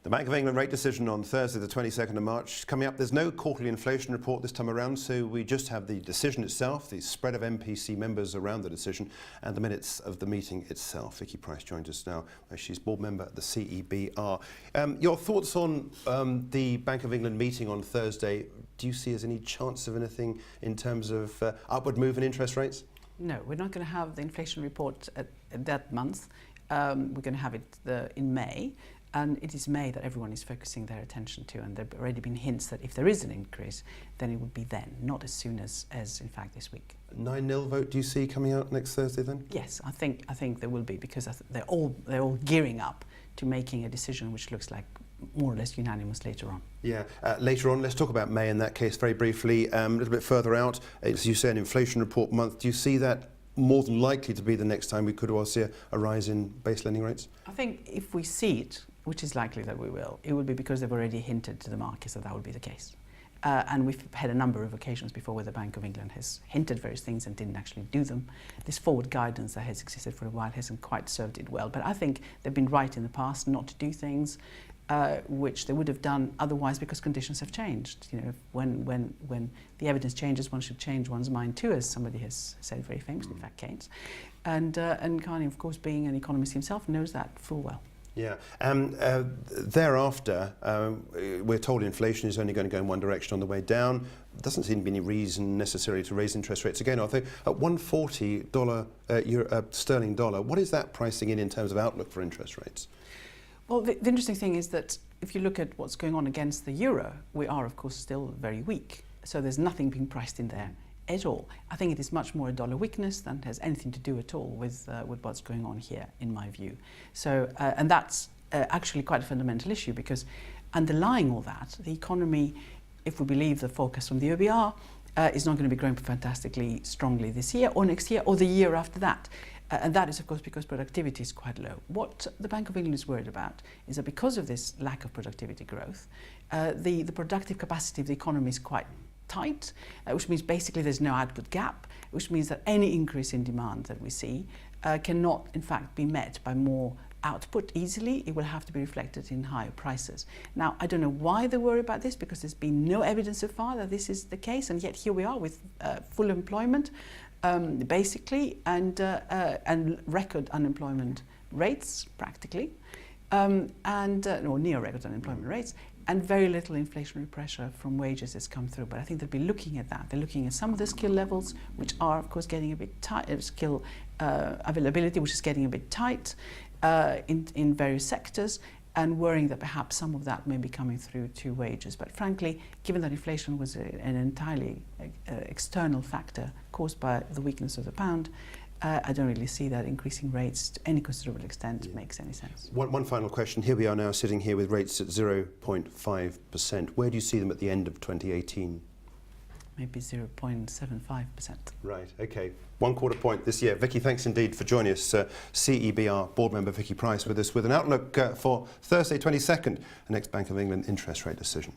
The Bank of England rate decision on Thursday the 22nd of March. Coming up, there's no quarterly inflation report this time around, so we just have the decision itself, the spread of MPC members around the decision, and the minutes of the meeting itself. Vicky Pryce joins us now. She's board member at the CEBR. Your thoughts on the Bank of England meeting on Thursday? Do you see as any chance of anything in terms of upward move in interest rates? No, we're not going to have the inflation report at that month. We're going to have it in May. And it is May that everyone is focusing their attention to, and there have already been hints that if there is an increase, then it would be then, not as soon as in fact this week. 9-0 vote do you see coming out next Thursday then? Yes, I think there will be, because they're all gearing up to making a decision which looks like more or less unanimous later on. Yeah, later on, let's talk about May in that case very briefly. A little bit further out, as you say, an inflation report month. Do you see that more than likely to be the next time we could well see a rise in base lending rates? I think if we see it, which is likely that we will, it will be because they've already hinted to the markets that would be the case. And we've had a number of occasions before where the Bank of England has hinted various things and didn't actually do them. This forward guidance that has existed for a while hasn't quite served it well. But I think they've been right in the past not to do things which they would have done otherwise, because conditions have changed. You know, when the evidence changes, one should change one's mind too, as somebody has said very famously, in fact, Keynes. And Carney, of course, being an economist himself, knows that full well. Yeah. Thereafter, we're told inflation is only going to go in one direction on the way down. Doesn't seem to be any reason necessarily to raise interest rates again. I think at $1.40 sterling dollar, what is that pricing in terms of outlook for interest rates? Well, the interesting thing is that if you look at what's going on against the euro, we are, of course, still very weak. So there's nothing being priced in there at all. I think it is much more a dollar weakness than has anything to do at all with what's going on here, in my view. So, and that's actually quite a fundamental issue, because underlying all that, the economy, if we believe the forecast from the CEBR, is not going to be growing fantastically strongly this year or next year or the year after that. And that is, of course, because productivity is quite low. What the Bank of England is worried about is that because of this lack of productivity growth, the productive capacity of the economy is quite tight, which means basically there's no output gap, which means that any increase in demand that we see cannot, in fact, be met by more output easily. It will have to be reflected in higher prices. Now, I don't know why they worry about this, because there's been no evidence so far that this is the case, and yet here we are with full employment, basically, and record unemployment rates, practically, or near record unemployment rates, and very little inflationary pressure from wages has come through. But I think they'll be looking at that. They're looking at some of the skill levels, which are, of course, getting a bit tight, skill availability, which is getting a bit tight in various sectors, and worrying that perhaps some of that may be coming through to wages. But frankly, given that inflation was an entirely external factor caused by the weakness of the pound, I don't really see that increasing rates to any considerable extent makes any sense. One final question. Here we are now sitting here with rates at 0.5%. Where do you see them at the end of 2018? Maybe 0.75%. Right, okay. 1/4 point this year. Vicky, thanks indeed for joining us. CEBR board member Vicky Pryce with us with an outlook for Thursday 22nd, the next Bank of England interest rate decision.